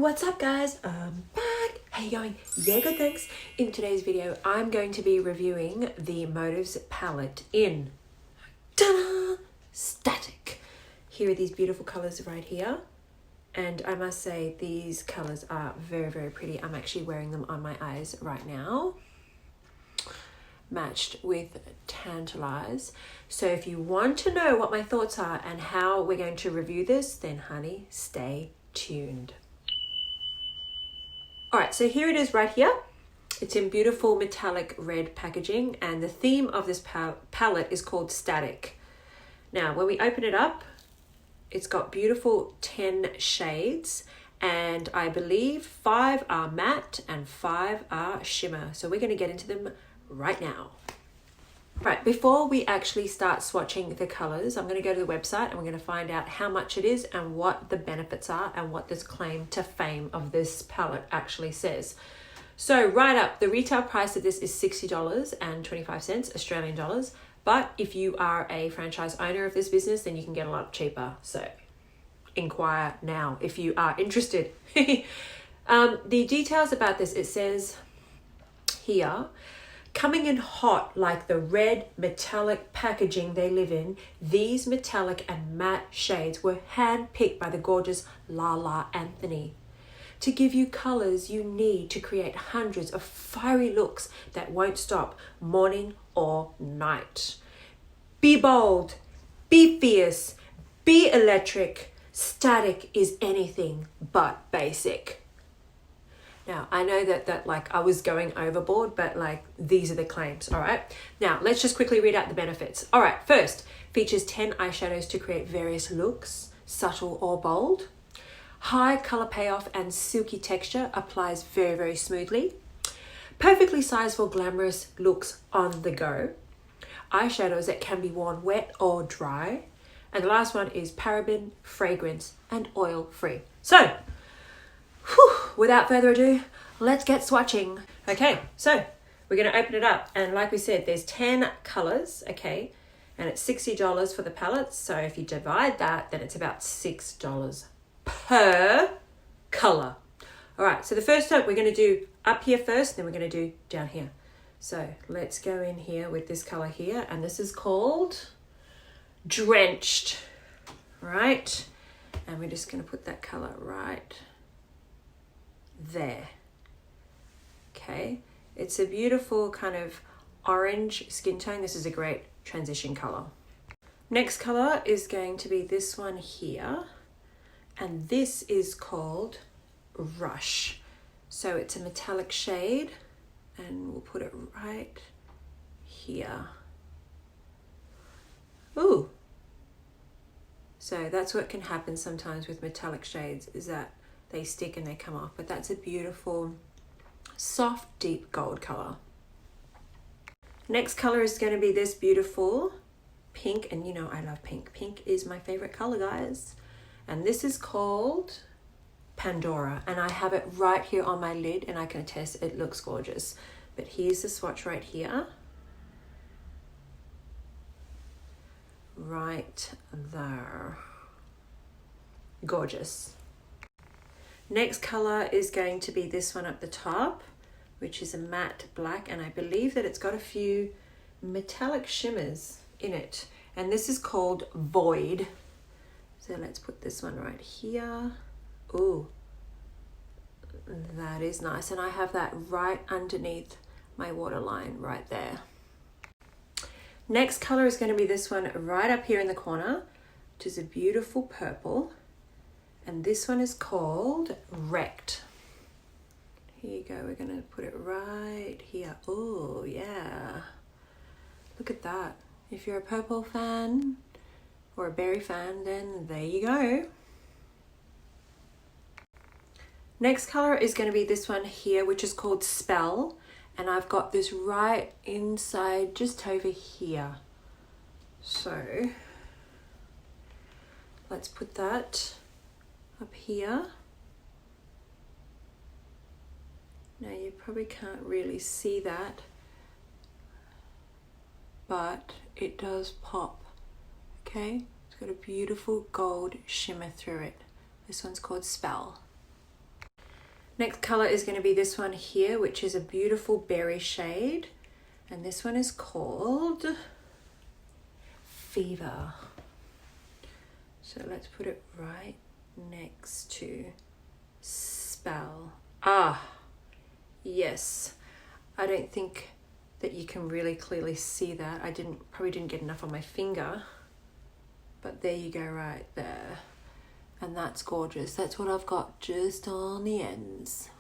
What's up guys? I'm back. How you going? Yeah, good, thanks. In today's video, I'm going to be reviewing the Motives palette in ta-da, Static. Here are these beautiful colors right here. And I must say, these colors are very, very pretty. I'm actually wearing them on my eyes right now. Matched with Tantalize. So if you want to know what my thoughts are and how we're going to review this, then honey, stay tuned. All right, so here it is right here. It's in beautiful metallic red packaging, and the theme of this palette is called Static. Now, when we open it up, it's got beautiful 10 shades, and I believe 5 are matte and 5 are shimmer. So we're gonna get into them right now. Right, before we actually start swatching the colors, I'm going to go to the website and we're going to find out how much it is and what the benefits are and what this claim to fame of this palette actually says. So right up, the retail price of this is $60.25 Australian dollars. But if you are a franchise owner of this business, then you can get a lot cheaper. So inquire now if you are interested. The details about this, it says here, coming in hot like the red metallic packaging they live in, these metallic and matte shades were hand-picked by the gorgeous Lala Anthony to give you colors you need to create hundreds of fiery looks that won't stop morning or night. Be bold, be fierce, be electric. Static is anything but basic. Now, I know that like I was going overboard, but like these are the claims, all right? Now, let's just quickly read out the benefits. All right, first, features 10 eyeshadows to create various looks, subtle or bold. High color payoff and silky texture applies very, very smoothly. Perfectly sized for glamorous looks on the go. Eyeshadows that can be worn wet or dry. And the last one is paraben, fragrance, and oil free. So, without further ado, let's get swatching. Okay, so we're going to open it up. And like we said, there's 10 colors, okay? And it's $60 for the palette. So if you divide that, then it's about $6 per color. All right, so the first one we're going to do up here first, then we're going to do down here. So let's go in here with this color here. And this is called Drenched, right? And we're just going to put that color right there. Okay, it's a beautiful kind of orange skin tone. This is a great transition color. Next color is going to be this one here, and this is called Rush. So it's a metallic shade, and we'll put it right here. Ooh, so that's what can happen sometimes with metallic shades, is that they stick and they come off, but that's a beautiful, soft, deep gold color. Next color is going to be this beautiful pink, and you know I love pink. Pink is my favorite color, guys. And this is called Pandora, and I have it right here on my lid, and I can attest it looks gorgeous. But here's the swatch right here. Right there. Gorgeous. Next color is going to be this one up the top, which is a matte black, and I believe that it's got a few metallic shimmers in it. And this is called Void. So let's put this one right here. Ooh, that is nice. And I have that right underneath my waterline right there. Next color is going to be this one right up here in the corner, which is a beautiful purple. And this one is called Wrecked. Here you go, we're gonna put it right here. Oh yeah, look at that. If you're a purple fan or a berry fan, then there you go. Next color is gonna be this one here, which is called Spell. And I've got this right inside, just over here. So let's put that up here. Now you probably can't really see that, but it does pop, okay? It's got a beautiful gold shimmer through it. This one's called Spell. Next color is going to be this one here, which is a beautiful berry shade. And this one is called Fever. So let's put it right next to Spell. Ah, yes. I don't think that you can really clearly see that. I probably didn't get enough on my finger. But there you go, right there. And that's gorgeous. That's what I've got just on the ends.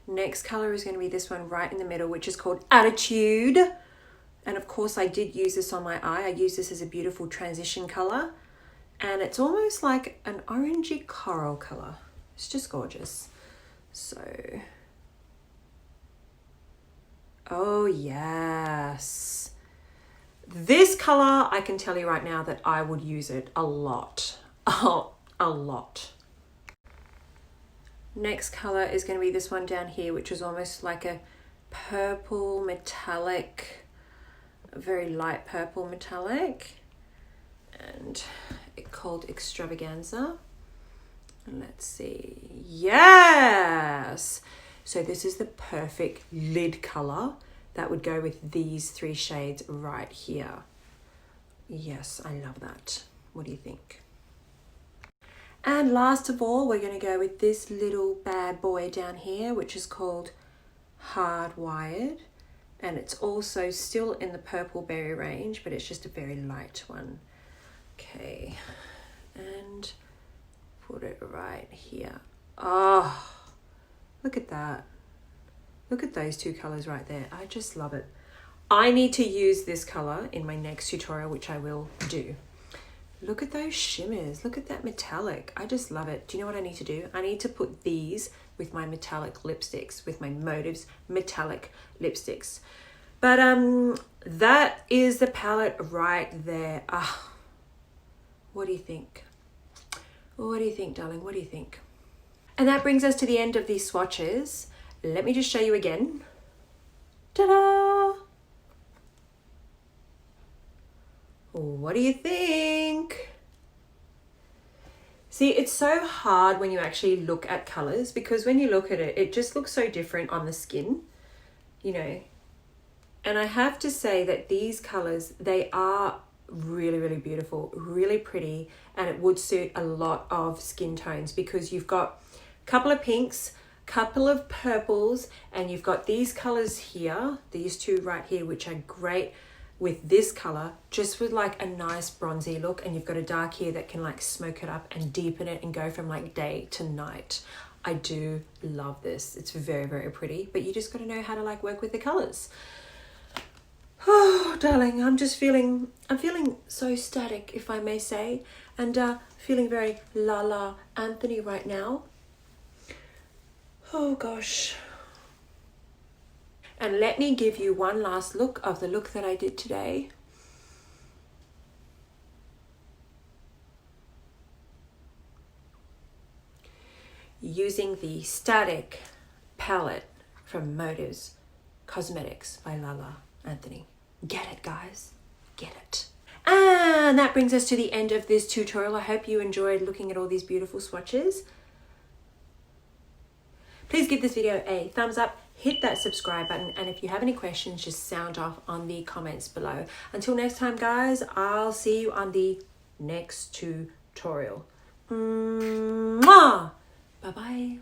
Next color is going to be this one right in the middle, which is called Attitude. And of course I did use this on my eye. I use this as a beautiful transition color. And it's almost like an orangey coral color. It's just gorgeous. So, oh yes. This color, I can tell you right now that I would use it a lot. Oh, a lot. Next color is going to be this one down here, which is almost like a purple metallic, a very light purple metallic, and it's called Extravaganza. And let's see, yes! So this is the perfect lid color that would go with these three shades right here. Yes, I love that. What do you think? And last of all, we're going to go with this little bad boy down here, which is called Hardwired. And it's also still in the purple berry range, but it's just a very light one. Okay, and put it right here. Oh, look at that. Look at those two colors right there. I just love it. I need to use this color in my next tutorial, which I will do. Look at those shimmers. Look at that metallic. I just love it. Do you know what I need to do? I need to put these with my metallic lipsticks, with my Motives metallic lipsticks. But that is the palette right there. Ah, what do you think? What do you think, darling? What do you think? And that brings us to the end of these swatches. Let me just show you again. Ta-da! What do you think? See, it's so hard when you actually look at colors, because when you look at it, it just looks so different on the skin, you know. And I have to say that these colors, they are really, really beautiful, really pretty, and it would suit a lot of skin tones, because you've got a couple of pinks, couple of purples, and you've got these colors here, these two right here, which are great with this color, just with like a nice bronzy look. And you've got a dark here that can like smoke it up and deepen it and go from like day to night. I do love this. It's very, very pretty, but you just got to know how to like work with the colors. Oh, darling, I'm feeling so static, if I may say, and feeling very la Anthony right now. Oh gosh. And let me give you one last look of the look that I did today. Using the Static palette from Motives Cosmetics by Lala Anthony. Get it, guys. Get it. And that brings us to the end of this tutorial. I hope you enjoyed looking at all these beautiful swatches. Please give this video a thumbs up, hit that subscribe button, and if you have any questions, just sound off on the comments below. Until next time, guys, I'll see you on the next tutorial. Mwah! Bye-bye.